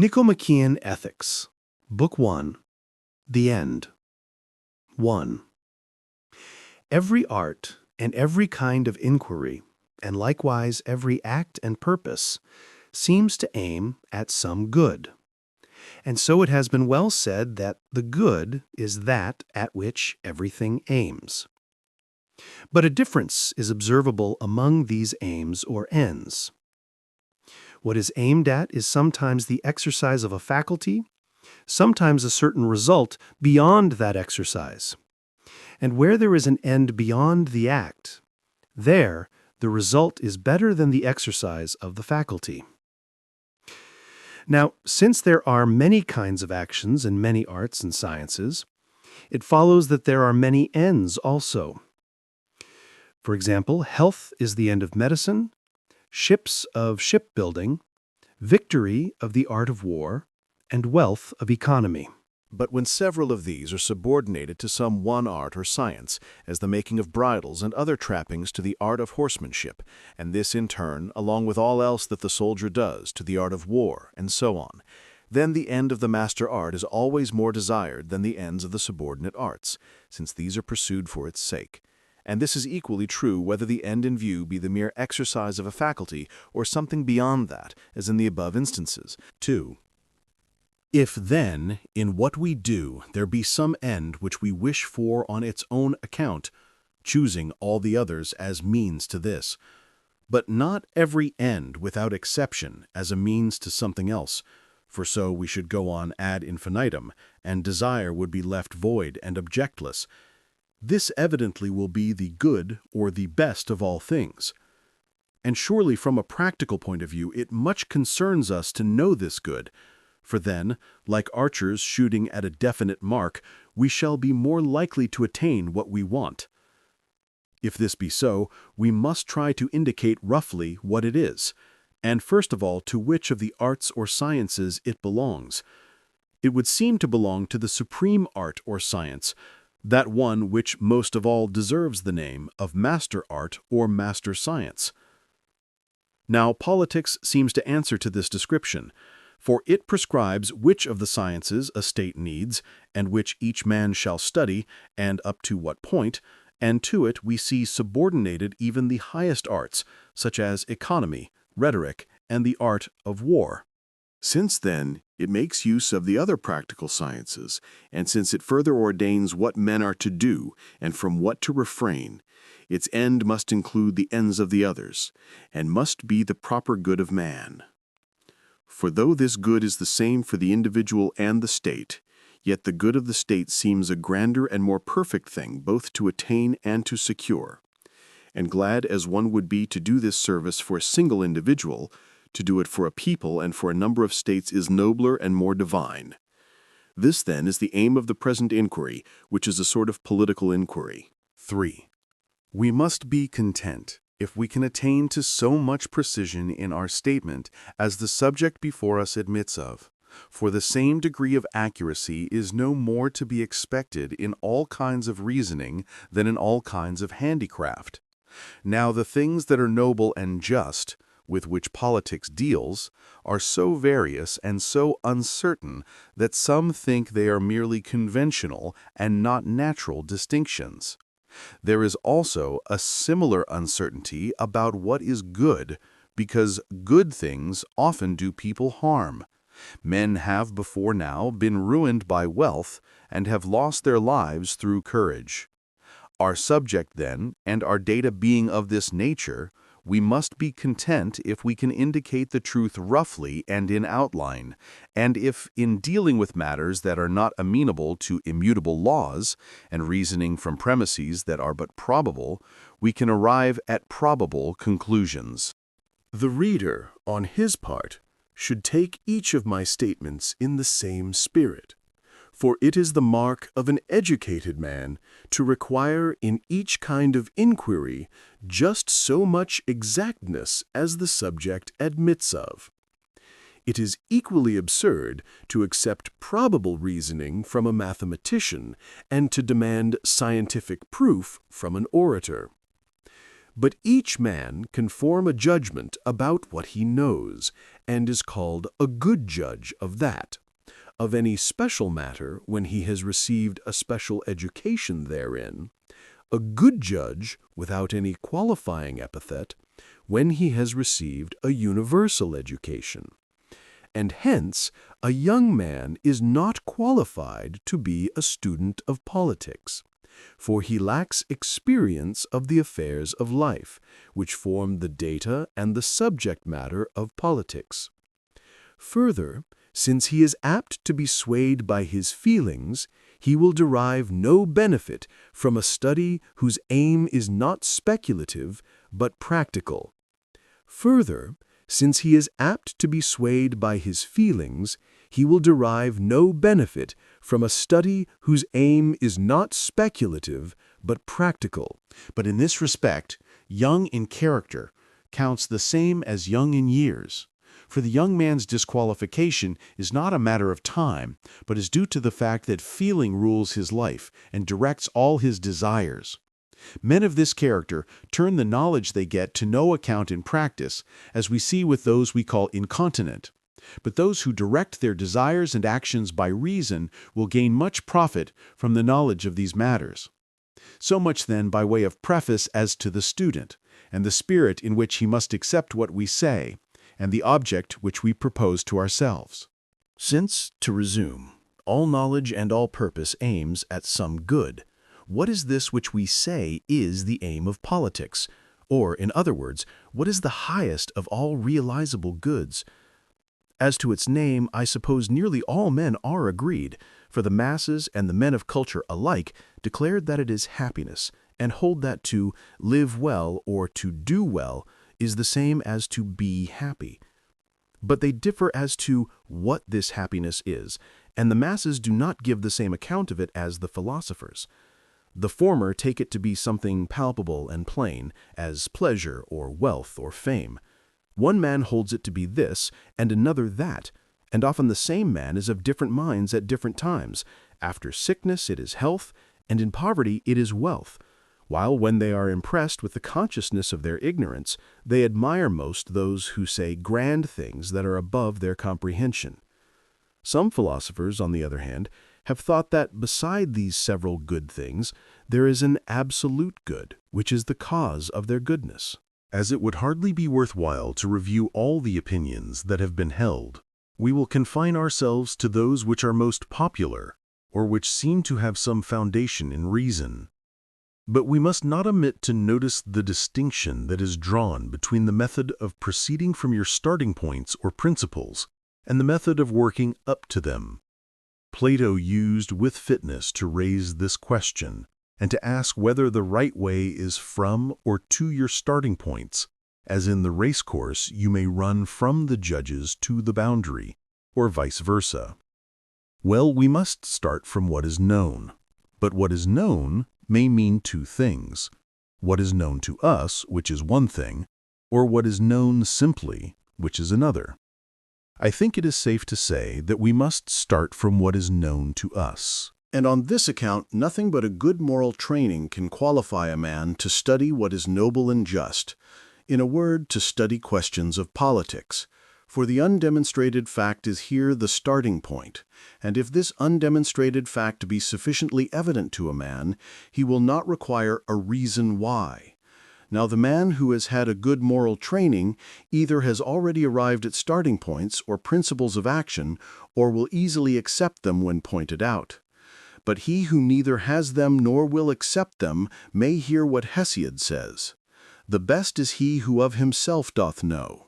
Nicomachean Ethics, Book 1, The End. 1. Every art and every kind of inquiry, and likewise every act and purpose, seems to aim at some good. And so it has been well said that the good is that at which everything aims. But a difference is observable among these aims or ends. What is aimed at is sometimes the exercise of a faculty, sometimes a certain result beyond that exercise. And where there is an end beyond the act, there the result is better than the exercise of the faculty. Now, since there are many kinds of actions in many arts and sciences, it follows that there are many ends also. For example, health is the end of medicine, ships of shipbuilding, victory of the art of war, and wealth of economy. But when several of these are subordinated to some one art or science, as the making of bridles and other trappings to the art of horsemanship, and this in turn, along with all else that the soldier does, to the art of war, and so on, then the end of the master art is always more desired than the ends of the subordinate arts, since these are pursued for its sake. And this is equally true whether the end in view be the mere exercise of a faculty or something beyond that, as in the above instances. 2. If then, in what we do, there be some end which we wish for on its own account, choosing all the others as means to this, but not every end without exception as a means to something else, for so we should go on ad infinitum, and desire would be left void and objectless, this evidently will be the good or the best of all things. And surely from a practical point of view it much concerns us to know this good, for then, like archers shooting at a definite mark, we shall be more likely to attain what we want. If this be so, we must try to indicate roughly what it is, and first of all to which of the arts or sciences it belongs. It would seem to belong to the supreme art or science, that one which most of all deserves the name of master art or master science. Now, politics seems to answer to this description, for it prescribes which of the sciences a state needs, and which each man shall study, and up to what point, and to it we see subordinated even the highest arts, such as economy, rhetoric, and the art of war. Since, then, it makes use of the other practical sciences, and since it further ordains what men are to do, and from what to refrain, its end must include the ends of the others, and must be the proper good of man. For though this good is the same for the individual and the state, yet the good of the state seems a grander and more perfect thing both to attain and to secure. And glad as one would be to do this service for a single individual, to do it for a people and for a number of states is nobler and more divine. This, then, is the aim of the present inquiry, which is a sort of political inquiry. 3. We must be content if we can attain to so much precision in our statement as the subject before us admits of, for the same degree of accuracy is no more to be expected in all kinds of reasoning than in all kinds of handicraft. Now the things that are noble and just, with which politics deals, are so various and so uncertain that some think they are merely conventional and not natural distinctions. There is also a similar uncertainty about what is good, because good things often do people harm. Men have before now been ruined by wealth and have lost their lives through courage. Our subject, then, and our data being of this nature, we must be content if we can indicate the truth roughly and in outline, and if, in dealing with matters that are not amenable to immutable laws, and reasoning from premises that are but probable, we can arrive at probable conclusions. The reader, on his part, should take each of my statements in the same spirit, for it is the mark of an educated man to require in each kind of inquiry just so much exactness as the subject admits of. It is equally absurd to accept probable reasoning from a mathematician and to demand scientific proof from an orator. But each man can form a judgment about what he knows, and is called a good judge of that. Of any special matter when he has received a special education therein, a good judge without any qualifying epithet when he has received a universal education. And hence, a young man is not qualified to be a student of politics, for he lacks experience of the affairs of life, which form the data and the subject matter of politics. Further, since he is apt to be swayed by his feelings, he will derive no benefit from a study whose aim is not speculative but practical. Further, since he is apt to be swayed by his feelings, he will derive no benefit from a study whose aim is not speculative but practical. But in this respect, young in character counts the same as young in years. For the young man's disqualification is not a matter of time, but is due to the fact that feeling rules his life and directs all his desires. Men of this character turn the knowledge they get to no account in practice, as we see with those we call incontinent. But those who direct their desires and actions by reason will gain much profit from the knowledge of these matters. So much then by way of preface as to the student, and the spirit in which he must accept what we say, and the object which we propose to ourselves. Since, to resume, all knowledge and all purpose aims at some good, what is this which we say is the aim of politics? Or, in other words, what is the highest of all realizable goods? As to its name, I suppose nearly all men are agreed, for the masses and the men of culture alike declared that it is happiness, and hold that to live well or to do well is the same as to be happy. But they differ as to what this happiness is, and the masses do not give the same account of it as the philosophers. The former take it to be something palpable and plain, as pleasure or wealth or fame. One man holds it to be this, and another that, and often the same man is of different minds at different times. After sickness it is health, and in poverty it is wealth. While when they are impressed with the consciousness of their ignorance, they admire most those who say grand things that are above their comprehension. Some philosophers, on the other hand, have thought that beside these several good things, there is an absolute good, which is the cause of their goodness. As it would hardly be worthwhile to review all the opinions that have been held, we will confine ourselves to those which are most popular, or which seem to have some foundation in reason. But we must not omit to notice the distinction that is drawn between the method of proceeding from your starting points or principles and the method of working up to them. Plato used with fitness to raise this question and to ask whether the right way is from or to your starting points, as in the race course you may run from the judges to the boundary, or vice versa. Well, we must start from what is known, but what is known may mean two things: what is known to us, which is one thing, or what is known simply, which is another. I think it is safe to say that we must start from what is known to us. And on this account, nothing but a good moral training can qualify a man to study what is noble and just, in a word, to study questions of politics. For the undemonstrated fact is here the starting point, and if this undemonstrated fact be sufficiently evident to a man, he will not require a reason why. Now the man who has had a good moral training either has already arrived at starting points or principles of action, or will easily accept them when pointed out. But he who neither has them nor will accept them may hear what Hesiod says: "The best is he who of himself doth know.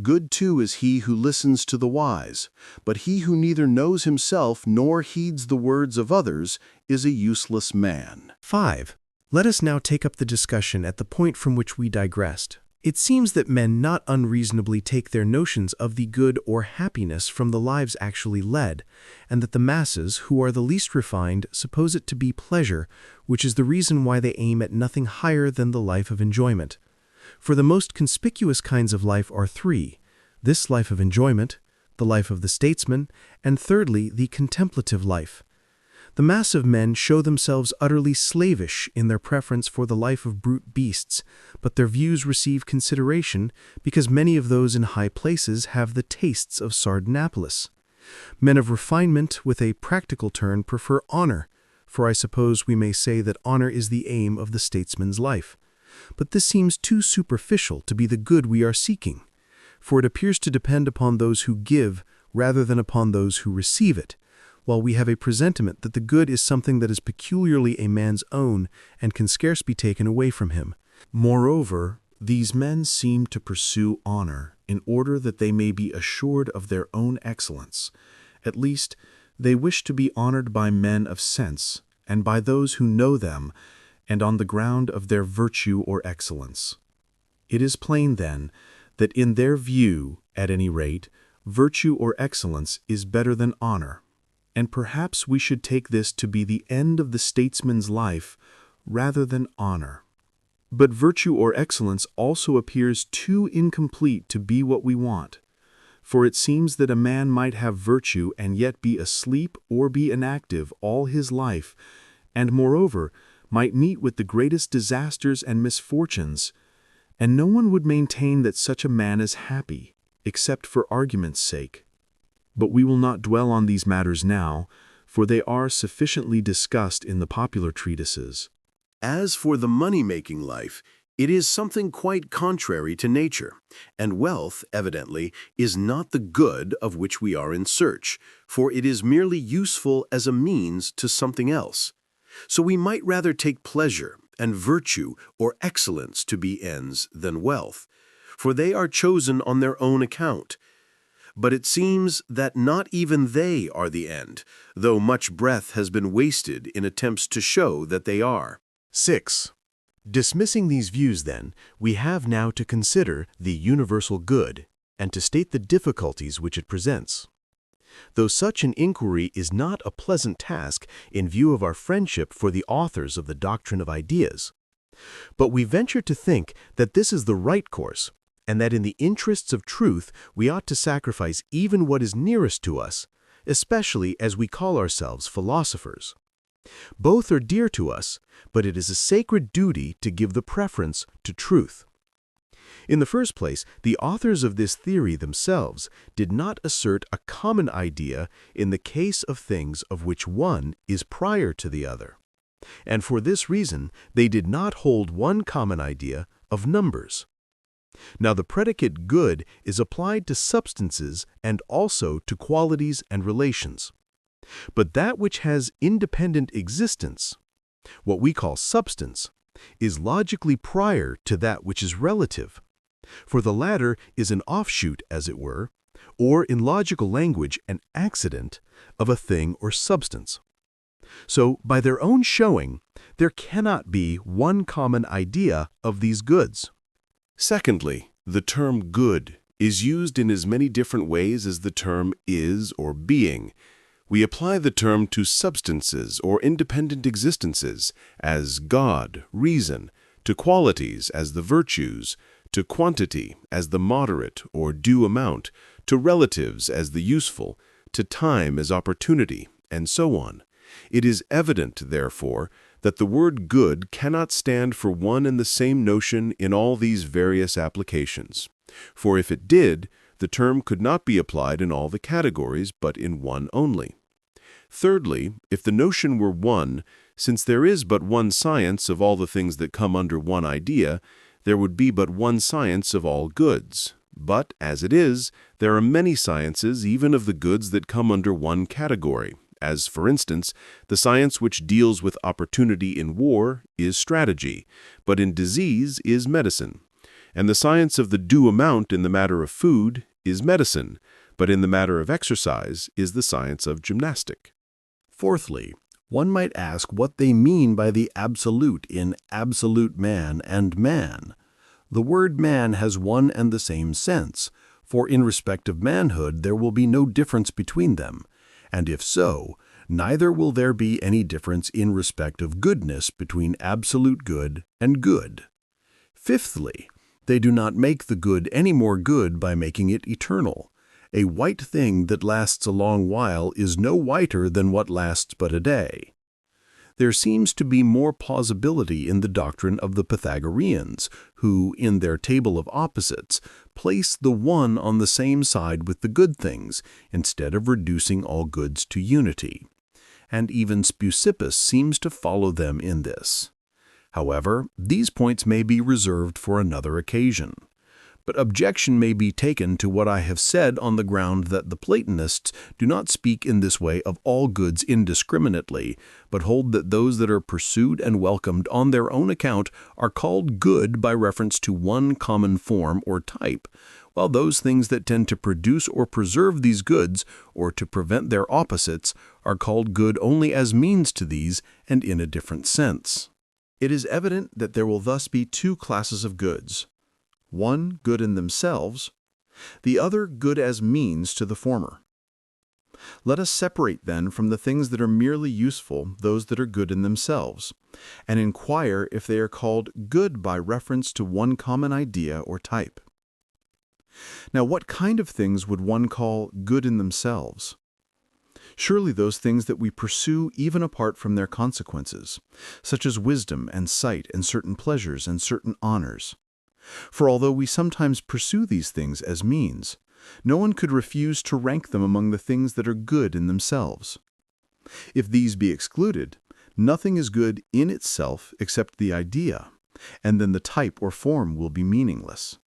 Good too is he who listens to the wise, but he who neither knows himself nor heeds the words of others is a useless man." 5. Let us now take up the discussion at the point from which we digressed. It seems that men not unreasonably take their notions of the good or happiness from the lives actually led, and that the masses, who are the least refined, suppose it to be pleasure, which is the reason why they aim at nothing higher than the life of enjoyment. For the most conspicuous kinds of life are three: this life of enjoyment, the life of the statesman, and thirdly, the contemplative life. The mass of men show themselves utterly slavish in their preference for the life of brute beasts, but their views receive consideration because many of those in high places have the tastes of Sardanapalus. Men of refinement with a practical turn prefer honor, for I suppose we may say that honor is the aim of the statesman's life. But this seems too superficial to be the good we are seeking, for it appears to depend upon those who give rather than upon those who receive it, while we have a presentiment that the good is something that is peculiarly a man's own and can scarce be taken away from him. Moreover, these men seem to pursue honor in order that they may be assured of their own excellence. At least, they wish to be honored by men of sense and by those who know them, and on the ground of their virtue or excellence. It is plain, then, that in their view, at any rate, virtue or excellence is better than honor, and perhaps we should take this to be the end of the statesman's life rather than honor. But virtue or excellence also appears too incomplete to be what we want, for it seems that a man might have virtue and yet be asleep or be inactive all his life, and moreover might meet with the greatest disasters and misfortunes, and no one would maintain that such a man is happy, except for argument's sake. But we will not dwell on these matters now, for they are sufficiently discussed in the popular treatises. As for the money-making life, it is something quite contrary to nature, and wealth, evidently, is not the good of which we are in search, for it is merely useful as a means to something else. So we might rather take pleasure and virtue or excellence to be ends than wealth, for they are chosen on their own account. But it seems that not even they are the end, though much breath has been wasted in attempts to show that they are. 6. Dismissing these views, then, we have now to consider the universal good, and to state the difficulties which it presents. Though such an inquiry is not a pleasant task in view of our friendship for the authors of the doctrine of ideas, but we venture to think that this is the right course, and that in the interests of truth we ought to sacrifice even what is nearest to us, especially as we call ourselves philosophers. Both are dear to us, but it is a sacred duty to give the preference to truth. In the first place, the authors of this theory themselves did not assert a common idea in the case of things of which one is prior to the other, and for this reason they did not hold one common idea of numbers. Now the predicate good is applied to substances and also to qualities and relations. But that which has independent existence, what we call substance, is logically prior to that which is relative, for the latter is an offshoot, as it were, or in logical language an accident of a thing or substance. So, by their own showing, there cannot be one common idea of these goods. Secondly, the term good is used in as many different ways as the term is or being. We apply the term to substances or independent existences as God, reason, to qualities as the virtues, to quantity as the moderate or due amount, to relatives as the useful, to time as opportunity, and so on. It is evident, therefore, that the word good cannot stand for one and the same notion in all these various applications. For if it did, the term could not be applied in all the categories, but in one only. Thirdly, if the notion were one, since there is but one science of all the things that come under one idea, there would be but one science of all goods. But, as it is, there are many sciences even of the goods that come under one category, as, for instance, the science which deals with opportunity in war is strategy, but in disease is medicine. And the science of the due amount in the matter of food is medicine, but in the matter of exercise is the science of gymnastic. Fourthly, one might ask what they mean by the absolute in absolute man and man. The word man has one and the same sense, for in respect of manhood there will be no difference between them, and if so, neither will there be any difference in respect of goodness between absolute good and good. Fifthly, they do not make the good any more good by making it eternal, A white thing that lasts a long while is no whiter than what lasts but a day. There seems to be more plausibility in the doctrine of the Pythagoreans, who, in their table of opposites, place the one on the same side with the good things, instead of reducing all goods to unity. And even Speusippus seems to follow them in this. However, these points may be reserved for another occasion. But objection may be taken to what I have said on the ground that the Platonists do not speak in this way of all goods indiscriminately, but hold that those that are pursued and welcomed on their own account are called good by reference to one common form or type, while those things that tend to produce or preserve these goods, or to prevent their opposites, are called good only as means to these and in a different sense. It is evident that there will thus be two classes of goods. One good in themselves, the other good as means to the former. Let us separate then from the things that are merely useful those that are good in themselves, and inquire if they are called good by reference to one common idea or type. Now, what kind of things would one call good in themselves? Surely those things that we pursue even apart from their consequences, such as wisdom and sight and certain pleasures and certain honors. For although we sometimes pursue these things as means, no one could refuse to rank them among the things that are good in themselves. If these be excluded, nothing is good in itself except the idea, and then the type or form will be meaningless.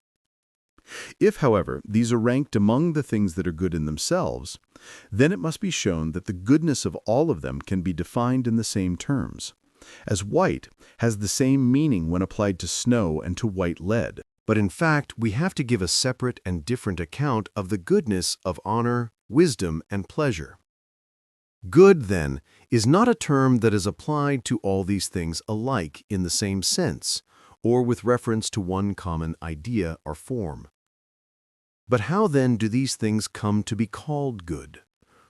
If, however, these are ranked among the things that are good in themselves, then it must be shown that the goodness of all of them can be defined in the same terms, as white has the same meaning when applied to snow and to white lead. But in fact, we have to give a separate and different account of the goodness of honor, wisdom, and pleasure. Good, then, is not a term that is applied to all these things alike in the same sense, or with reference to one common idea or form. But how then do these things come to be called good?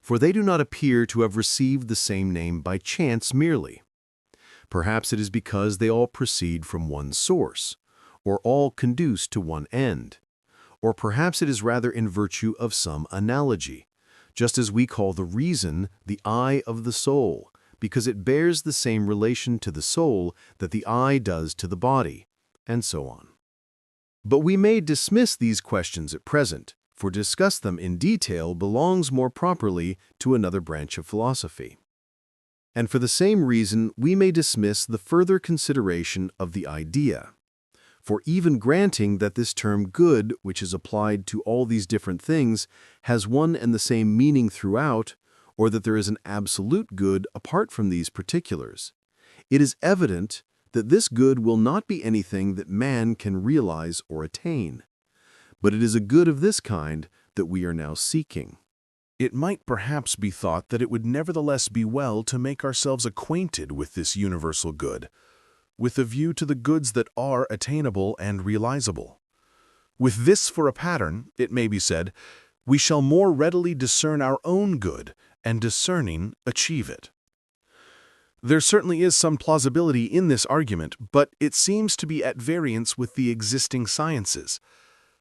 For they do not appear to have received the same name by chance merely. Perhaps it is because they all proceed from one source, or all conduce to one end. Or perhaps it is rather in virtue of some analogy, just as we call the reason the eye of the soul, because it bears the same relation to the soul that the eye does to the body, and so on. But we may dismiss these questions at present, for to discuss them in detail belongs more properly to another branch of philosophy. And for the same reason, we may dismiss the further consideration of the idea. For even granting that this term good, which is applied to all these different things, has one and the same meaning throughout, or that there is an absolute good apart from these particulars, it is evident that this good will not be anything that man can realize or attain, but it is a good of this kind that we are now seeking. It might perhaps be thought that it would nevertheless be well to make ourselves acquainted with this universal good, with a view to the goods that are attainable and realizable. With this for a pattern, it may be said, we shall more readily discern our own good, and discerning, achieve it. There certainly is some plausibility in this argument, but it seems to be at variance with the existing sciences.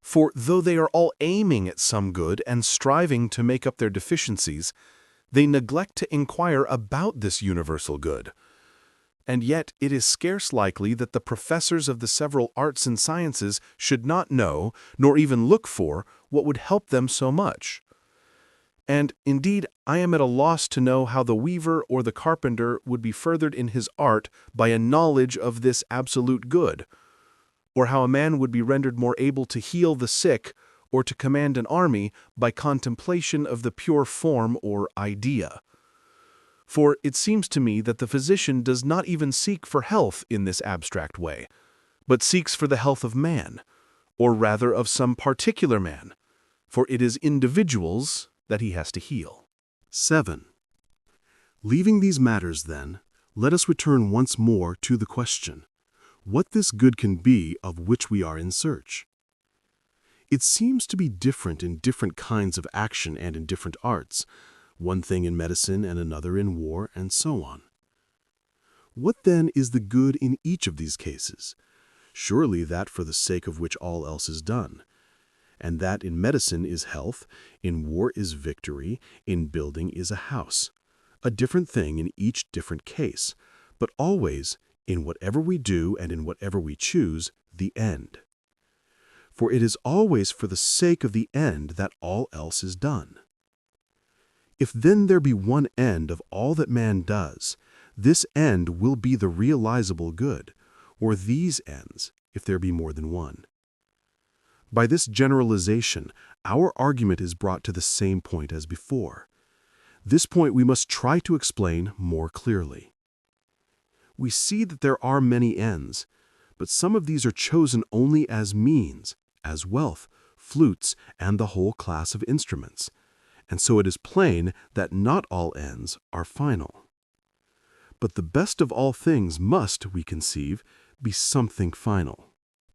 For though they are all aiming at some good and striving to make up their deficiencies, they neglect to inquire about this universal good. And yet it is scarce likely that the professors of the several arts and sciences should not know, nor even look for, what would help them so much. And, indeed, I am at a loss to know how the weaver or the carpenter would be furthered in his art by a knowledge of this absolute good, or how a man would be rendered more able to heal the sick or to command an army by contemplation of the pure form or idea. For it seems to me that the physician does not even seek for health in this abstract way, but seeks for the health of man, or rather of some particular man, for it is individuals that he has to heal. 7. Leaving these matters, then, let us return once more to the question, what this good can be of which we are in search. It seems to be different in different kinds of action and in different arts, one thing in medicine and another in war, and so on. What then is the good in each of these cases? Surely that for the sake of which all else is done. and that in medicine is health, in war is victory, in building is a house. A different thing in each different case, but always, in whatever we do and in whatever we choose, the end. For it is always for the sake of the end that all else is done. If then there be one end of all that man does, this end will be the realizable good, or these ends, if there be more than one. By this generalization, our argument is brought to the same point as before. This point we must try to explain more clearly. We see that there are many ends, but some of these are chosen only as means, as wealth, flutes, and the whole class of instruments, and so it is plain that not all ends are final. But the best of all things must, we conceive, be something final.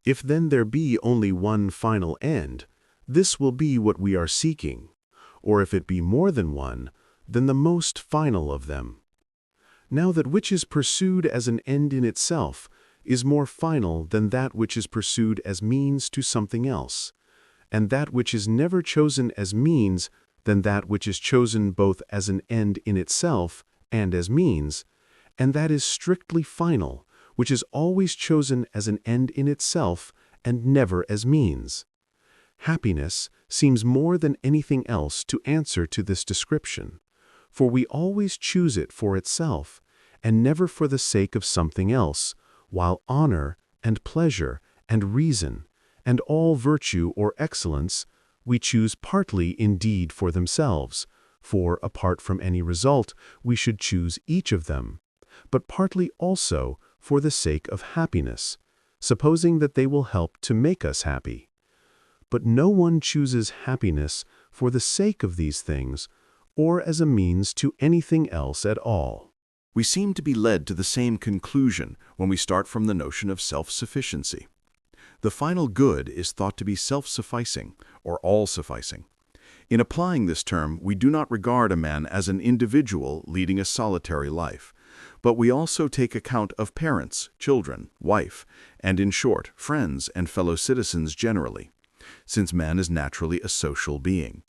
If then there be only one final end, this will be what we are seeking, or if it be more than one, then the most final of them. Now that which is pursued as an end in itself is more final than that which is pursued as means to something else, and that which is never chosen as means than that which is chosen both as an end in itself and as means, and that is strictly final, which is always chosen as an end in itself and never as means. Happiness seems more than anything else to answer to this description, for we always choose it for itself, and never for the sake of something else, while honor and pleasure and reason and all virtue or excellence we choose partly indeed for themselves, for apart from any result we should choose each of them, but partly also for the sake of happiness, supposing that they will help to make us happy. But no one chooses happiness for the sake of these things, or as a means to anything else at all. We seem to be led to the same conclusion when we start from the notion of self-sufficiency. The final good is thought to be self-sufficing, or all-sufficing. In applying this term, we do not regard a man as an individual leading a solitary life, but we also take account of parents, children, wife, and in short, friends and fellow citizens generally, since man is naturally a social being.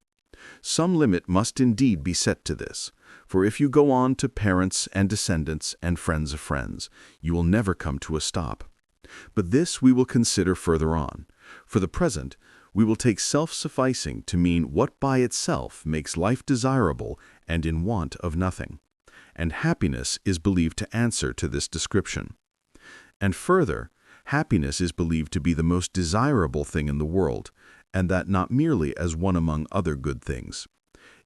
Some limit must indeed be set to this, for if you go on to parents and descendants and friends of friends, you will never come to a stop. But this we will consider further on. For the present, we will take self-sufficing to mean what by itself makes life desirable and in want of nothing. And happiness is believed to answer to this description. And further, happiness is believed to be the most desirable thing in the world, and that not merely as one among other good things.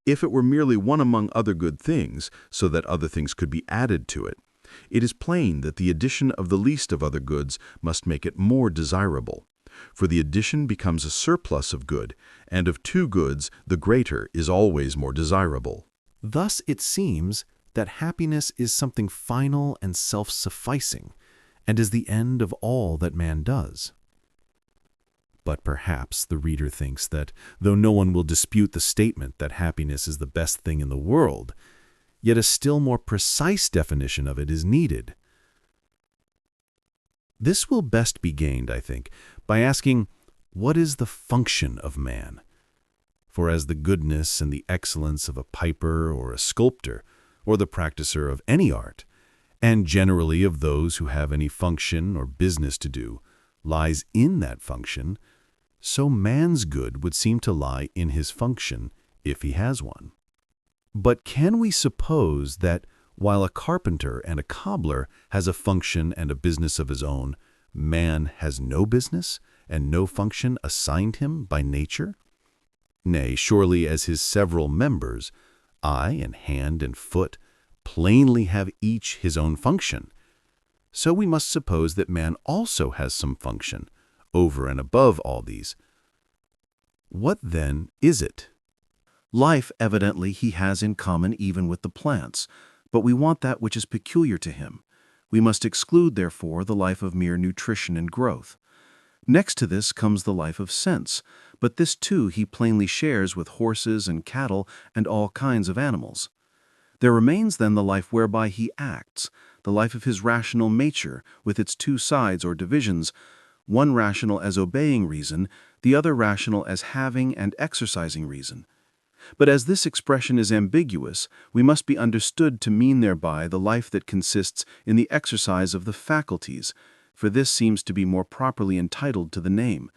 If it were merely one among other good things, so that other things could be added to it, it is plain that the addition of the least of other goods must make it more desirable. For the addition becomes a surplus of good, and of two goods the greater is always more desirable. Thus it seems that happiness is something final and self-sufficing, and is the end of all that man does. But perhaps the reader thinks that, though no one will dispute the statement that happiness is the best thing in the world, yet a still more precise definition of it is needed. This will best be gained, I think, by asking, what is the function of man? For as the goodness and the excellence of a piper or a sculptor, or the practicer of any art, and generally of those who have any function or business to do, lies in that function, so man's good would seem to lie in his function, if he has one. But can we suppose that, while a carpenter and a cobbler has a function and a business of his own, man has no business and no function assigned him by nature? Nay, surely as his several members, eye and hand and foot, plainly have each his own function. So we must suppose that man also has some function, over and above all these. What then is it? Life, evidently, he has in common even with the plants, but we want that which is peculiar to him. We must exclude, therefore, the life of mere nutrition and growth. Next to this comes the life of sense, but this too he plainly shares with horses and cattle and all kinds of animals. There remains then the life whereby he acts, the life of his rational nature, with its two sides or divisions, one rational as obeying reason, the other rational as having and exercising reason. But as this expression is ambiguous, we must be understood to mean thereby the life that consists in the exercise of the faculties, for this seems to be more properly entitled to the name.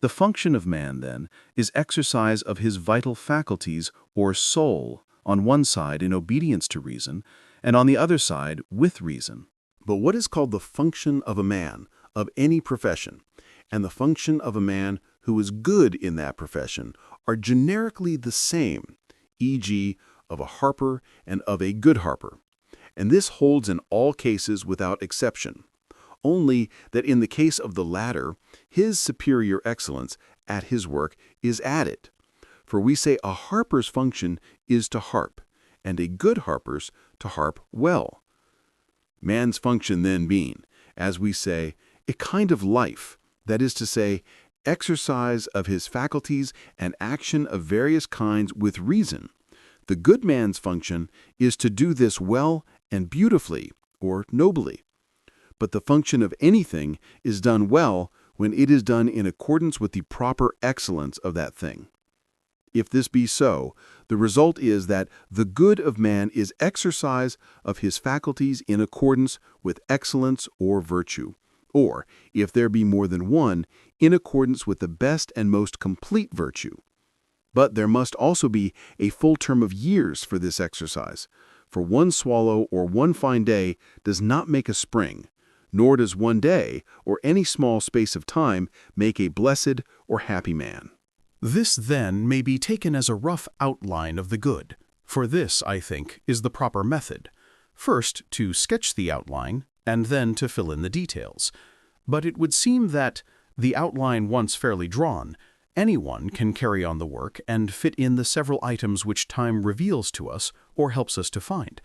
The function of man, then, is exercise of his vital faculties, or soul, on one side in obedience to reason, and on the other side with reason. But what is called the function of a man, of any profession, and the function of a man who is good in that profession are generically the same, e.g., of a harper and of a good harper. And this holds in all cases without exception, only that in the case of the latter, his superior excellence at his work is added. For we say a harper's function is to harp, and a good harper's to harp well. Man's function then being, as we say, a kind of life, that is to say, exercise of his faculties and action of various kinds with reason. The good man's function is to do this well and beautifully, or nobly. But the function of anything is done well when it is done in accordance with the proper excellence of that thing. If this be so, the result is that the good of man is exercise of his faculties in accordance with excellence or virtue, or, if there be more than one, in accordance with the best and most complete virtue. But there must also be a full term of years for this exercise, for one swallow or one fine day does not make a spring, nor does one day or any small space of time make a blessed or happy man. This, then, may be taken as a rough outline of the good, for this, I think, is the proper method. First, to sketch the outline, and then to fill in the details. But it would seem that, the outline once fairly drawn, anyone can carry on the work and fit in the several items which time reveals to us or helps us to find.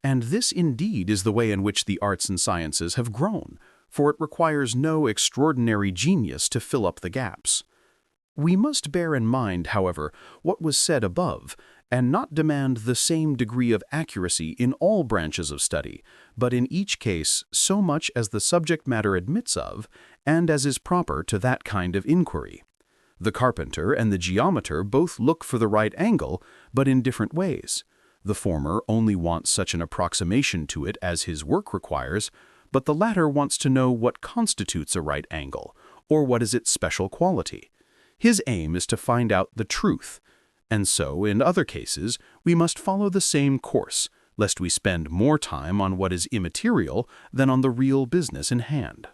And this indeed is the way in which the arts and sciences have grown, for it requires no extraordinary genius to fill up the gaps. We must bear in mind, however, what was said above, and not demand the same degree of accuracy in all branches of study, but in each case so much as the subject matter admits of, and as is proper to that kind of inquiry. The carpenter and the geometer both look for the right angle, but in different ways. The former only wants such an approximation to it as his work requires, but the latter wants to know what constitutes a right angle, or what is its special quality. His aim is to find out the truth, and so, in other cases, we must follow the same course, lest we spend more time on what is immaterial than on the real business in hand.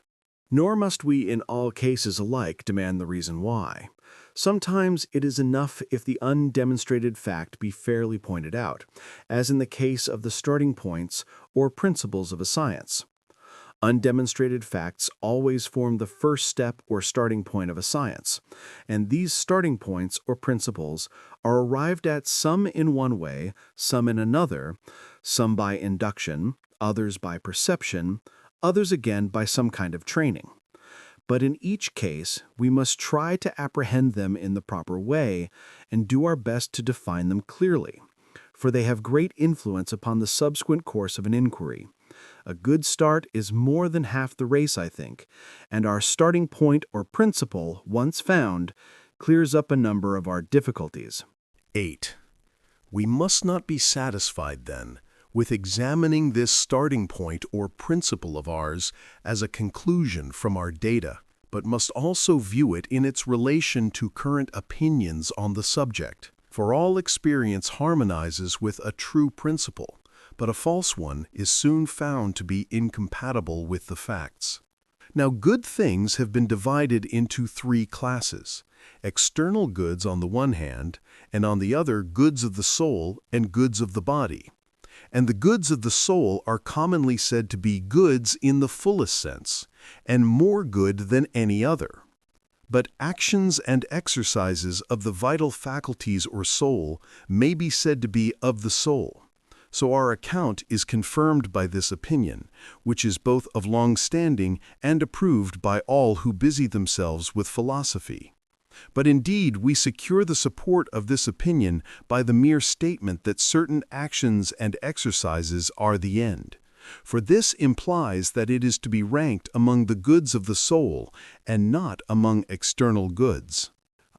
Nor must we in all cases alike demand the reason why. Sometimes it is enough if the undemonstrated fact be fairly pointed out, as in the case of the starting points or principles of a science. Undemonstrated facts always form the first step or starting point of a science, and these starting points or principles are arrived at some in one way, some in another, some by induction, others by perception, others again by some kind of training. But in each case, we must try to apprehend them in the proper way and do our best to define them clearly, for they have great influence upon the subsequent course of an inquiry. A good start is more than half the race, I think, and our starting point or principle, once found, clears up a number of our difficulties. 8. We must not be satisfied, then, with examining this starting point or principle of ours as a conclusion from our data, but must also view it in its relation to current opinions on the subject. For all experience harmonizes with a true principle, but a false one is soon found to be incompatible with the facts. Now, good things have been divided into three classes: external goods on the one hand, and on the other goods of the soul and goods of the body. And the goods of the soul are commonly said to be goods in the fullest sense, and more good than any other. But actions and exercises of the vital faculties or soul may be said to be of the soul. So our account is confirmed by this opinion, which is both of long standing and approved by all who busy themselves with philosophy. But indeed we secure the support of this opinion by the mere statement that certain actions and exercises are the end, for this implies that it is to be ranked among the goods of the soul and not among external goods.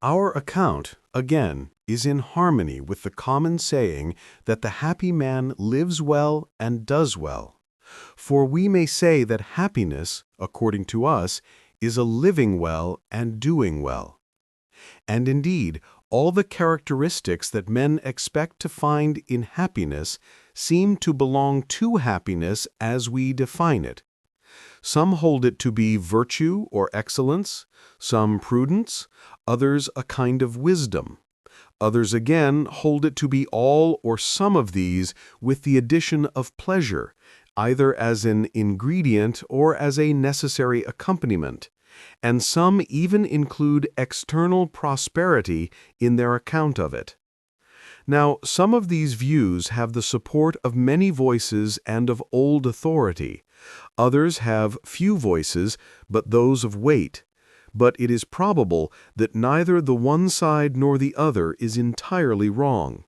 Our account, again, is in harmony with the common saying that the happy man lives well and does well. For we may say that happiness, according to us, is a living well and doing well. And indeed, all the characteristics that men expect to find in happiness seem to belong to happiness as we define it. Some hold it to be virtue or excellence, some prudence, others a kind of wisdom. Others again hold it to be all or some of these with the addition of pleasure, either as an ingredient or as a necessary accompaniment, and some even include external prosperity in their account of it. Now, some of these views have the support of many voices and of old authority. Others have few voices, but those of weight. But it is probable that neither the one side nor the other is entirely wrong,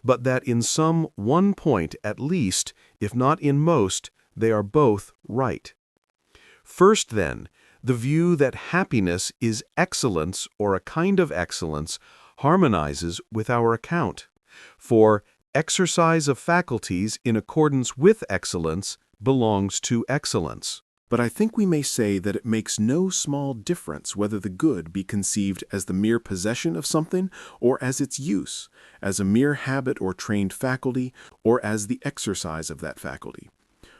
but that in some one point at least, if not in most, they are both right. First, then, the view that happiness is excellence or a kind of excellence harmonizes with our account. For exercise of faculties in accordance with excellence belongs to excellence. But I think we may say that it makes no small difference whether the good be conceived as the mere possession of something or as its use, as a mere habit or trained faculty, or as the exercise of that faculty.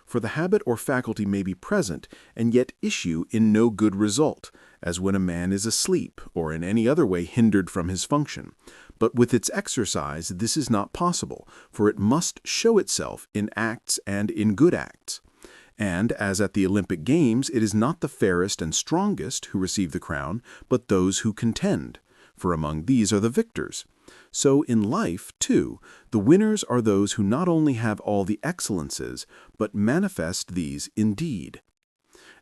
For the habit or faculty may be present and yet issue in no good result, as when a man is asleep or in any other way hindered from his function. But with its exercise this is not possible, for it must show itself in acts and in good acts. And, as at the Olympic Games, it is not the fairest and strongest who receive the crown, but those who contend, for among these are the victors. So in life, too, the winners are those who not only have all the excellences, but manifest these indeed.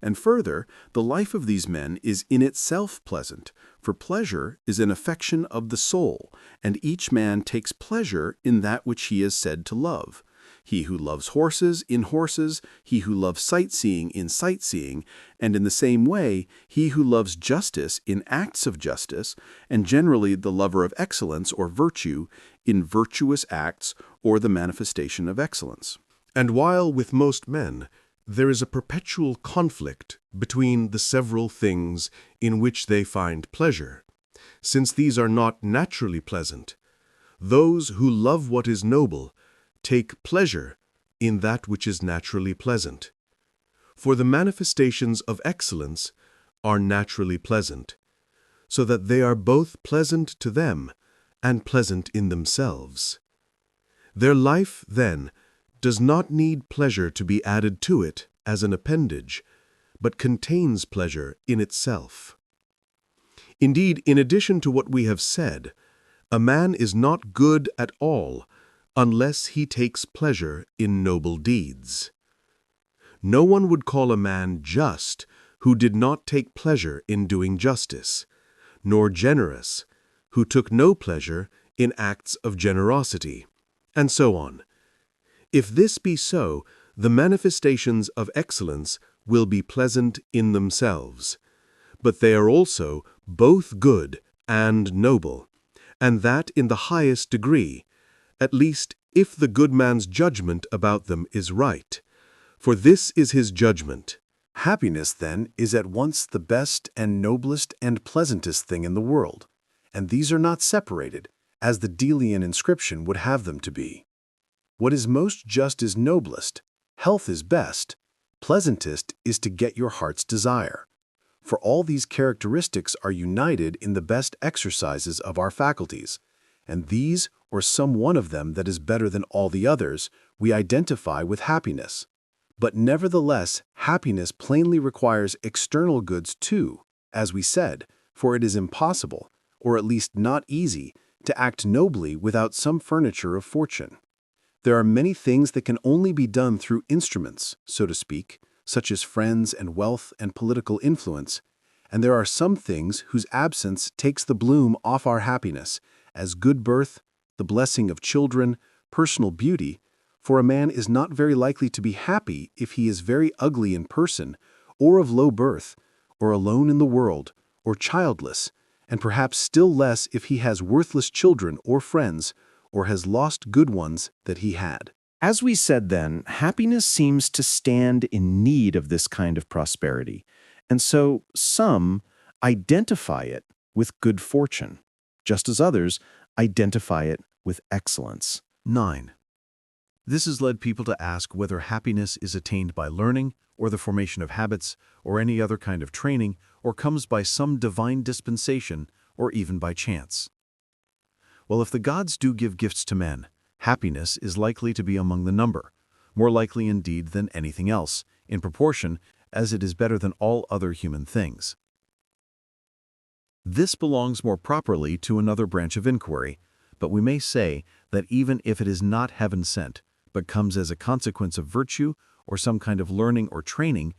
And further, the life of these men is in itself pleasant, for pleasure is an affection of the soul, and each man takes pleasure in that which he is said to love. He who loves horses, in horses, he who loves sightseeing, in sightseeing, and in the same way, he who loves justice, in acts of justice, and generally the lover of excellence or virtue, in virtuous acts or the manifestation of excellence. And while with most men there is a perpetual conflict between the several things in which they find pleasure, since these are not naturally pleasant, those who love what is noble take pleasure in that which is naturally pleasant. For the manifestations of excellence are naturally pleasant, so that they are both pleasant to them and pleasant in themselves. Their life, then, does not need pleasure to be added to it as an appendage, but contains pleasure in itself. Indeed, in addition to what we have said, a man is not good at all unless he takes pleasure in noble deeds. No one would call a man just who did not take pleasure in doing justice, nor generous who took no pleasure in acts of generosity, and so on. If this be so, the manifestations of excellence will be pleasant in themselves, but they are also both good and noble, and that in the highest degree, at least if the good man's judgment about them is right. For this is his judgment. Happiness, then, is at once the best and noblest and pleasantest thing in the world, and these are not separated, as the Delian inscription would have them to be. What is most just is noblest, health is best, pleasantest is to get your heart's desire. For all these characteristics are united in the best exercises of our faculties, and these, or some one of them that is better than all the others, we identify with happiness. But nevertheless, happiness plainly requires external goods too, as we said, for it is impossible, or at least not easy, to act nobly without some furniture of fortune. There are many things that can only be done through instruments, so to speak, such as friends and wealth and political influence, and there are some things whose absence takes the bloom off our happiness, as good birth, the blessing of children, personal beauty, For a man is not very likely to be happy if he is very ugly in person, or of low birth, or alone in the world, or childless, and perhaps still less if he has worthless children or friends, or has lost good ones that he had. As we said then, happiness seems to stand in need of this kind of prosperity, and so some identify it with good fortune, just as others identify it with excellence. 9. This has led people to ask whether happiness is attained by learning, or the formation of habits, or any other kind of training, or comes by some divine dispensation, or even by chance. Well, if the gods do give gifts to men, happiness is likely to be among the number, more likely indeed than anything else, in proportion as it is better than all other human things. This belongs more properly to another branch of inquiry, but we may say that even if it is not heaven-sent, but comes as a consequence of virtue or some kind of learning or training,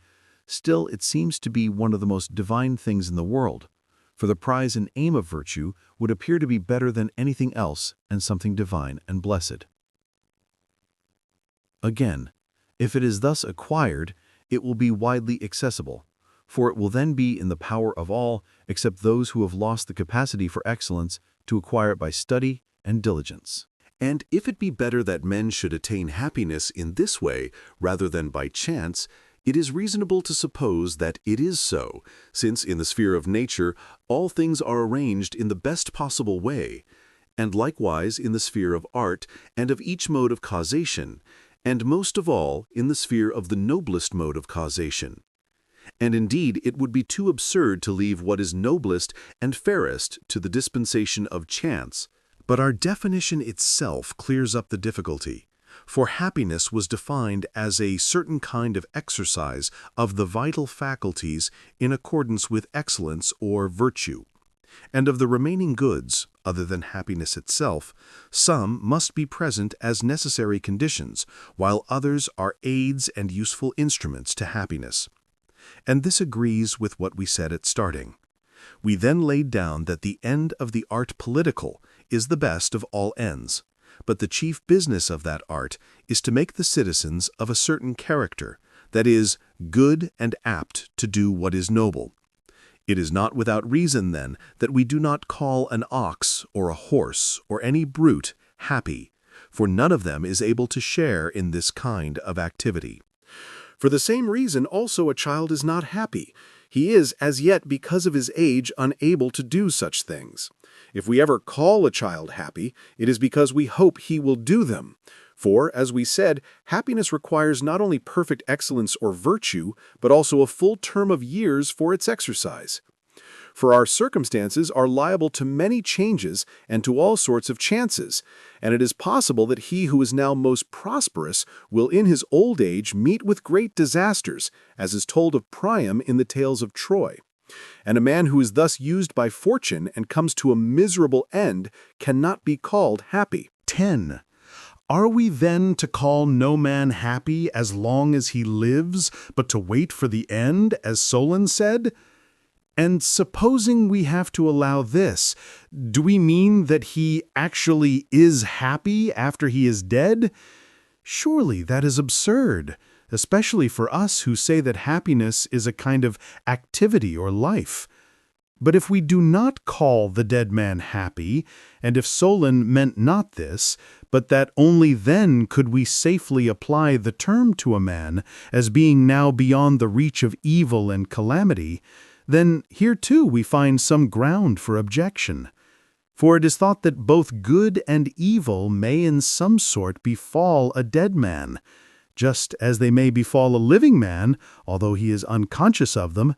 still it seems to be one of the most divine things in the world, for the prize and aim of virtue would appear to be better than anything else and something divine and blessed. Again, if it is thus acquired, it will be widely accessible, for it will then be in the power of all except those who have lost the capacity for excellence to acquire it by study and diligence. And if it be better that men should attain happiness in this way rather than by chance, it is reasonable to suppose that it is so, since in the sphere of nature all things are arranged in the best possible way, and likewise in the sphere of art and of each mode of causation, and most of all in the sphere of the noblest mode of causation. And indeed it would be too absurd to leave what is noblest and fairest to the dispensation of chance. But our definition itself clears up the difficulty, for happiness was defined as a certain kind of exercise of the vital faculties in accordance with excellence or virtue. And of the remaining goods, other than happiness itself, some must be present as necessary conditions, while others are aids and useful instruments to happiness. And this agrees with what we said at starting. We then laid down that the end of the art political is the best of all ends, but the chief business of that art is to make the citizens of a certain character, that is, good and apt to do what is noble. It is not without reason, then, that we do not call an ox or a horse or any brute happy, for none of them is able to share in this kind of activity. For the same reason also a child is not happy. He is, as yet, because of his age, unable to do such things. If we ever call a child happy, it is because we hope he will do them. For, as we said, happiness requires not only perfect excellence or virtue, but also a full term of years for its exercise. For our circumstances are liable to many changes and to all sorts of chances, and it is possible that he who is now most prosperous will in his old age meet with great disasters, as is told of Priam in the tales of Troy. And a man who is thus used by fortune and comes to a miserable end cannot be called happy. 10. Are we then to call no man happy as long as he lives, but to wait for the end, as Solon said? And supposing we have to allow this, do we mean that he actually is happy after he is dead? Surely that is absurd, especially for us who say that happiness is a kind of activity or life. But if we do not call the dead man happy, and if Solon meant not this, but that only then could we safely apply the term to a man as being now beyond the reach of evil and calamity, then here too we find some ground for objection. For it is thought that both good and evil may in some sort befall a dead man, just as they may befall a living man, although he is unconscious of them,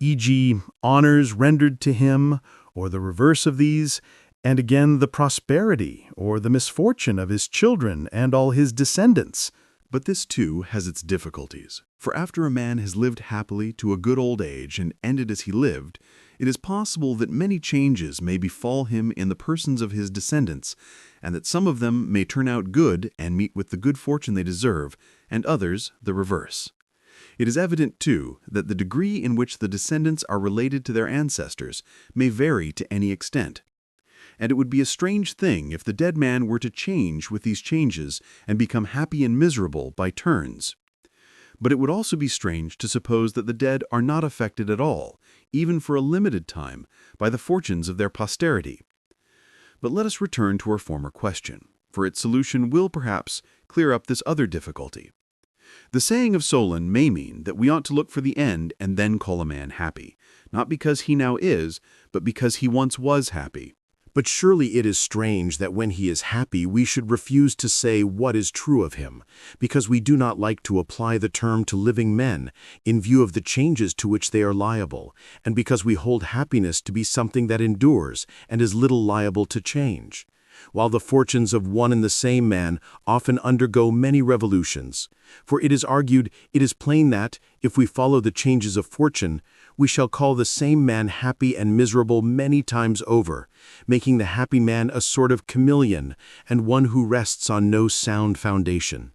e.g., honors rendered to him, or the reverse of these, and again the prosperity or the misfortune of his children and all his descendants. But this too has its difficulties, for after a man has lived happily to a good old age and ended as he lived, it is possible that many changes may befall him in the persons of his descendants, and that some of them may turn out good and meet with the good fortune they deserve, and others the reverse. It is evident, too, that the degree in which the descendants are related to their ancestors may vary to any extent. and it would be a strange thing if the dead man were to change with these changes and become happy and miserable by turns. But it would also be strange to suppose that the dead are not affected at all, even for a limited time, by the fortunes of their posterity. But let us return to our former question, for its solution will perhaps clear up this other difficulty. The saying of Solon may mean that we ought to look for the end and then call a man happy, not because he now is, but because he once was happy. But surely it is strange that when he is happy we should refuse to say what is true of him, because we do not like to apply the term to living men in view of the changes to which they are liable, and because we hold happiness to be something that endures and is little liable to change, while the fortunes of one and the same man often undergo many revolutions. For it is argued, it is plain that, if we follow the changes of fortune, we shall call the same man happy and miserable many times over, making the happy man a sort of chameleon and one who rests on no sound foundation.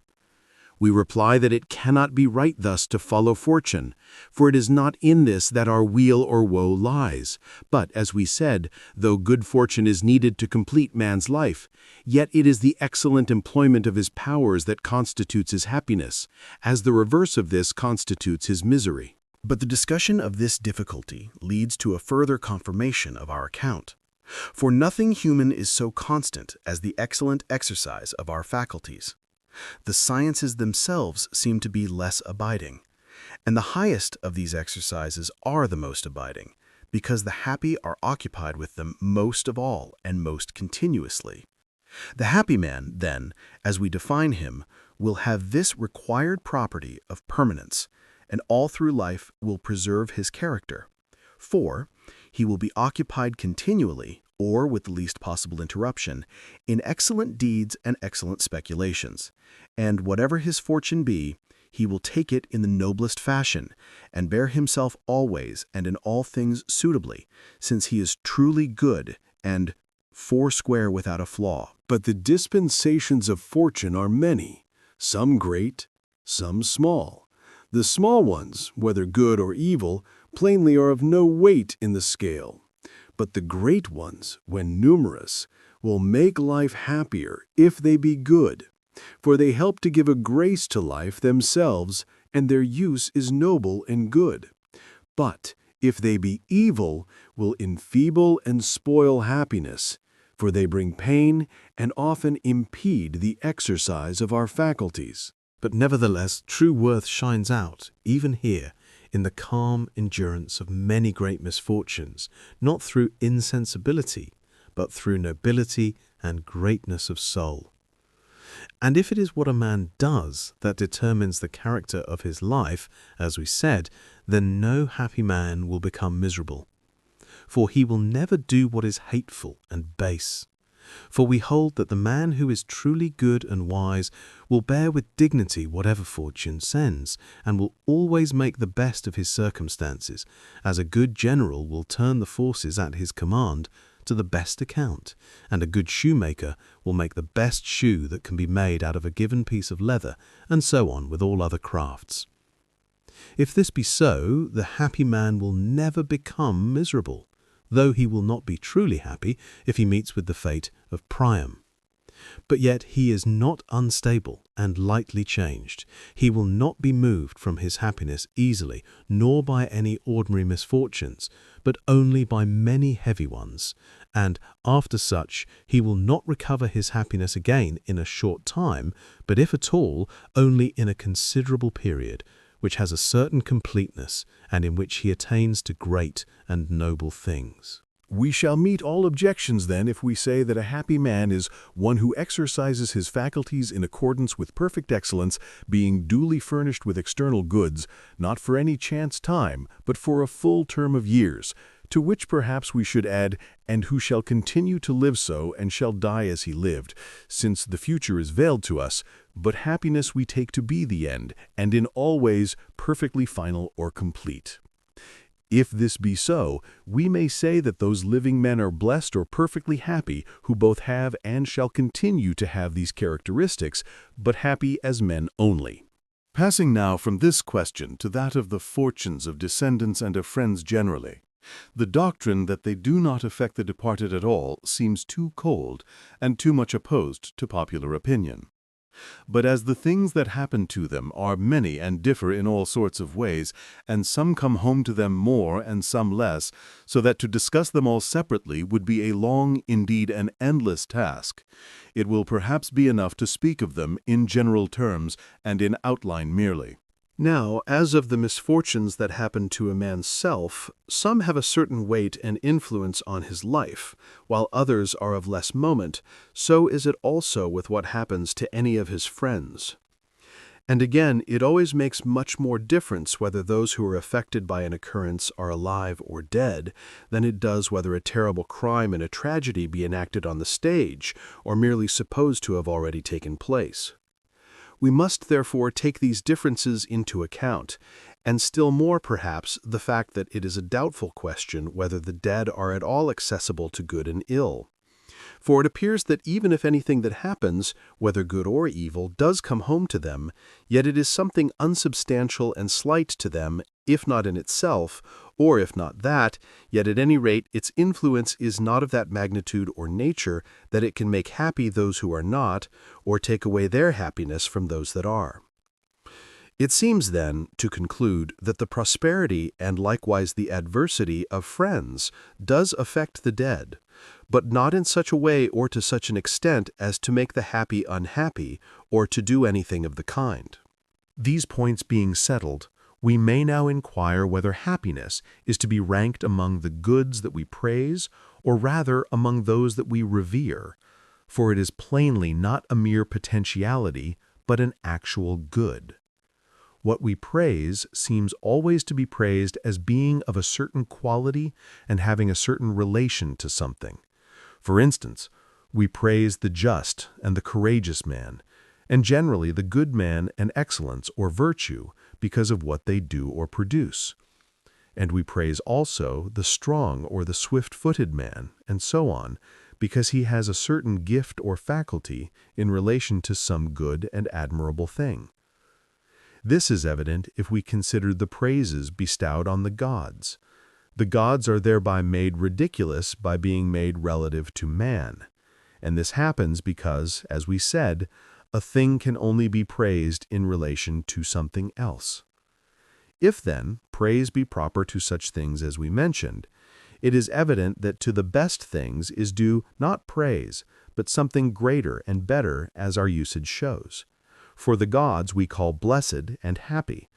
We reply that it cannot be right thus to follow fortune, for it is not in this that our weal or woe lies. But, as we said, though good fortune is needed to complete man's life, yet it is the excellent employment of his powers that constitutes his happiness, as the reverse of this constitutes his misery. But the discussion of this difficulty leads to a further confirmation of our account. For nothing human is so constant as the excellent exercise of our faculties. The sciences themselves seem to be less abiding, and the highest of these exercises are the most abiding, because the happy are occupied with them most of all and most continuously. The happy man, then, as we define him, will have this required property of permanence, and all through life will preserve his character. For he will be occupied continually, or with the least possible interruption, in excellent deeds and excellent speculations, and whatever his fortune be, he will take it in the noblest fashion, and bear himself always and in all things suitably, since he is truly good and foursquare without a flaw. But the dispensations of fortune are many, some great, some small. The small ones, whether good or evil, plainly are of no weight in the scale. But the great ones, when numerous, will make life happier if they be good, for they help to give a grace to life themselves, and their use is noble and good. But if they be evil, will enfeeble and spoil happiness, for they bring pain and often impede the exercise of our faculties. But nevertheless, true worth shines out, even here, in the calm endurance of many great misfortunes, not through insensibility, but through nobility and greatness of soul. And if it is what a man does that determines the character of his life, as we said, then no happy man will become miserable. For he will never do what is hateful and base. For we hold that the man who is truly good and wise will bear with dignity whatever fortune sends, and will always make the best of his circumstances, as a good general will turn the forces at his command to the best account, and a good shoemaker will make the best shoe that can be made out of a given piece of leather, and so on with all other crafts. If this be so, the happy man will never become miserable, though he will not be truly happy if he meets with the fate of Priam. But yet he is not unstable and lightly changed. He will not be moved from his happiness easily, nor by any ordinary misfortunes, but only by many heavy ones. And after such, he will not recover his happiness again in a short time, but if at all, only in a considerable period, which has a certain completeness, and in which he attains to great and noble things. We shall meet all objections then if we say that a happy man is one who exercises his faculties in accordance with perfect excellence, being duly furnished with external goods, not for any chance time, but for a full term of years, to which perhaps we should add, and who shall continue to live so and shall die as he lived, since the future is veiled to us, but happiness we take to be the end, and in all ways perfectly final or complete. If this be so, we may say that those living men are blessed or perfectly happy who both have and shall continue to have these characteristics, but happy as men only. Passing now from this question to that of the fortunes of descendants and of friends generally, The doctrine that they do not affect the departed at all seems too cold and too much opposed to popular opinion. But as the things that happen to them are many and differ in all sorts of ways, and some come home to them more and some less, so that to discuss them all separately would be a long, indeed an endless task, it will perhaps be enough to speak of them in general terms and in outline merely. Now, as of the misfortunes that happen to a man's self, some have a certain weight and influence on his life, while others are of less moment, so is it also with what happens to any of his friends. And again, it always makes much more difference whether those who are affected by an occurrence are alive or dead than it does whether a terrible crime and a tragedy be enacted on the stage or merely supposed to have already taken place. We must therefore take these differences into account, and still more perhaps the fact that it is a doubtful question whether the dead are at all accessible to good and ill. For it appears that even if anything that happens, whether good or evil, does come home to them, yet it is something unsubstantial and slight to them, if not in itself, or if not that, yet at any rate its influence is not of that magnitude or nature that it can make happy those who are not, or take away their happiness from those that are. It seems, then, to conclude that the prosperity and likewise the adversity of friends does affect the dead, but not in such a way or to such an extent as to make the happy unhappy, or to do anything of the kind. These points being settled, we may now inquire whether happiness is to be ranked among the goods that we praise, or rather among those that we revere, for it is plainly not a mere potentiality, but an actual good. What we praise seems always to be praised as being of a certain quality and having a certain relation to something. For instance, we praise the just and the courageous man, and generally the good man and excellence or virtue because of what they do or produce. And we praise also the strong or the swift-footed man, and so on, because he has a certain gift or faculty in relation to some good and admirable thing. This is evident if we consider the praises bestowed on the gods. The gods are thereby made ridiculous by being made relative to man. And this happens because, as we said, a thing can only be praised in relation to something else. If, then, praise be proper to such things as we mentioned, it is evident that to the best things is due not praise, but something greater and better, as our usage shows. For the gods we call blessed and happy,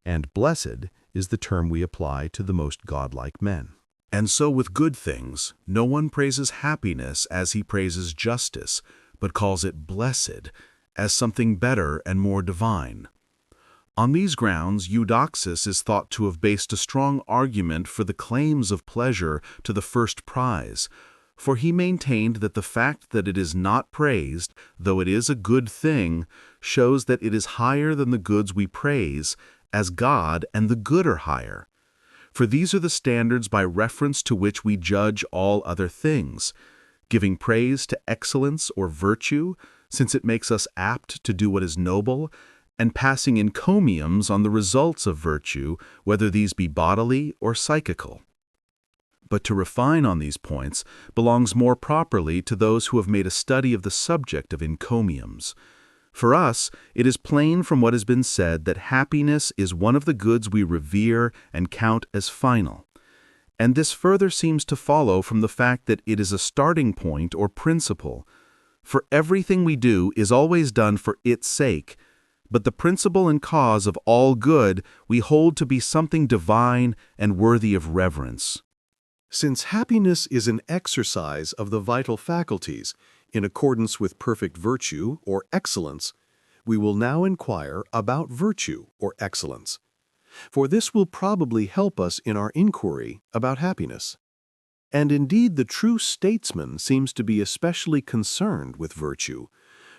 and blessed is the term we apply to the most godlike men. And so with good things, no one praises happiness as he praises justice, but calls it blessed, as something better and more divine. On these grounds, Eudoxus is thought to have based a strong argument for the claims of pleasure to the first prize, for he maintained that the fact that it is not praised, though it is a good thing, shows that it is higher than the goods we praise, as God and the good are higher. For these are the standards by reference to which we judge all other things, giving praise to excellence or virtue, since it makes us apt to do what is noble, and passing encomiums on the results of virtue, whether these be bodily or psychical. But to refine on these points belongs more properly to those who have made a study of the subject of encomiums. For us, it is plain from what has been said that happiness is one of the goods we revere and count as final. And this further seems to follow from the fact that it is a starting point or principle. For everything we do is always done for its sake, but the principle and cause of all good we hold to be something divine and worthy of reverence. Since happiness is an exercise of the vital faculties in accordance with perfect virtue or excellence, we will now inquire about virtue or excellence, for this will probably help us in our inquiry about happiness. And indeed the true statesman seems to be especially concerned with virtue,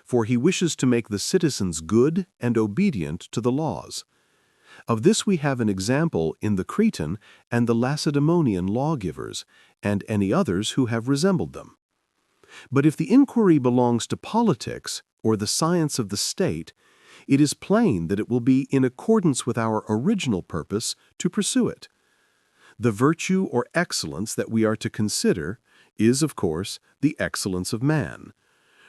for he wishes to make the citizens good and obedient to the laws. Of this we have an example in the Cretan and the Lacedaemonian lawgivers, and any others who have resembled them. But if the inquiry belongs to politics, or the science of the state, it is plain that it will be in accordance with our original purpose to pursue it. The virtue or excellence that we are to consider is, of course, the excellence of man.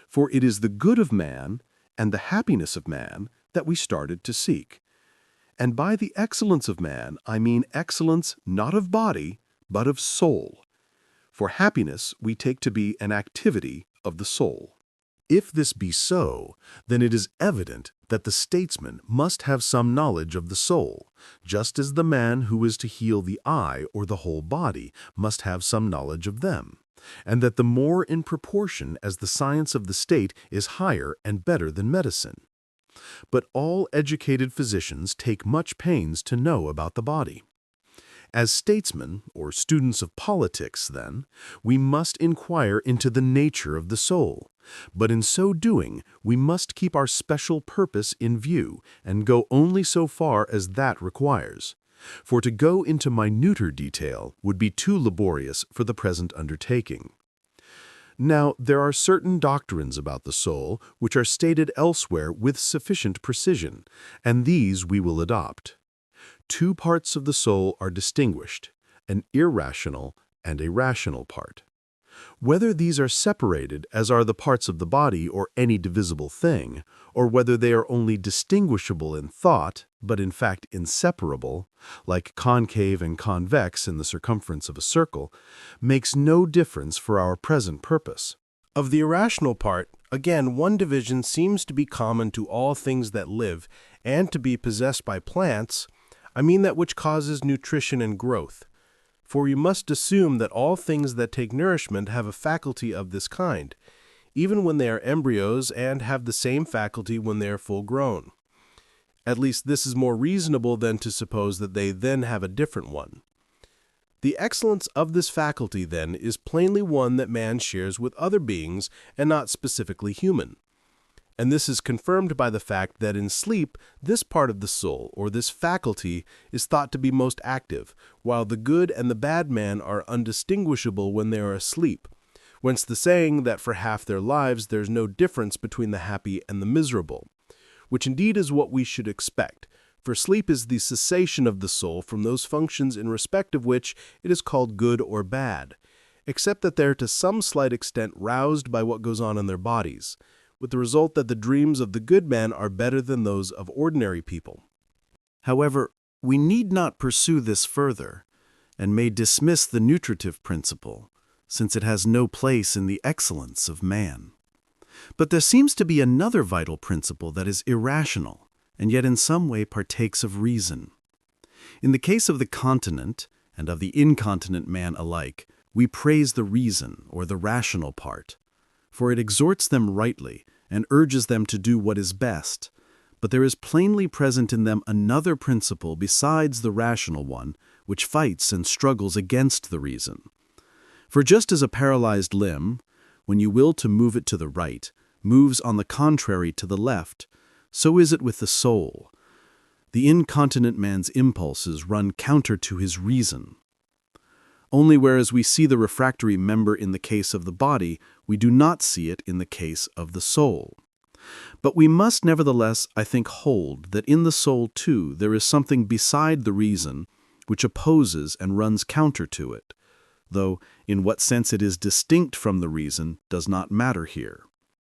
For it is the good of man and the happiness of man that we started to seek. And by the excellence of man, I mean excellence not of body, but of soul. For happiness we take to be an activity of the soul. If this be so, then it is evident that the statesman must have some knowledge of the soul, just as the man who is to heal the eye or the whole body must have some knowledge of them, and that the more in proportion as the science of the state is higher and better than medicine. But all educated physicians take much pains to know about the body. As statesmen, or students of politics, then, we must inquire into the nature of the soul, but in so doing, we must keep our special purpose in view and go only so far as that requires. For to go into minuter detail would be too laborious for the present undertaking. Now, there are certain doctrines about the soul which are stated elsewhere with sufficient precision, and these we will adopt. Two parts of the soul are distinguished, an irrational and a rational part. Whether these are separated, as are the parts of the body or any divisible thing, or whether they are only distinguishable in thought, but in fact inseparable, like concave and convex in the circumference of a circle, makes no difference for our present purpose. Of the irrational part, again, one division seems to be common to all things that live, and to be possessed by plants, I mean that which causes nutrition and growth. For we must assume that all things that take nourishment have a faculty of this kind, even when they are embryos, and have the same faculty when they are full grown. At least this is more reasonable than to suppose that they then have a different one. The excellence of this faculty, then, is plainly one that man shares with other beings and not specifically human. And this is confirmed by the fact that in sleep, this part of the soul, or this faculty, is thought to be most active, while the good and the bad man are undistinguishable when they are asleep, whence the saying that for half their lives there is no difference between the happy and the miserable, which indeed is what we should expect, for sleep is the cessation of the soul from those functions in respect of which it is called good or bad, except that they are to some slight extent roused by what goes on in their bodies, with the result that the dreams of the good man are better than those of ordinary people. However, we need not pursue this further, and may dismiss the nutritive principle, since it has no place in the excellence of man. But there seems to be another vital principle that is irrational, and yet in some way partakes of reason. In the case of the continent, and of the incontinent man alike, we praise the reason, or the rational part, for it exhorts them rightly, and urges them to do what is best, but there is plainly present in them another principle besides the rational one, which fights and struggles against the reason. For just as a paralyzed limb, when you will to move it to the right, moves on the contrary to the left, so is it with the soul. The incontinent man's impulses run counter to his reason. Only whereas we see the refractory member in the case of the body, we do not see it in the case of the soul. But we must nevertheless, I think, hold that in the soul too there is something beside the reason which opposes and runs counter to it, though in what sense it is distinct from the reason does not matter here.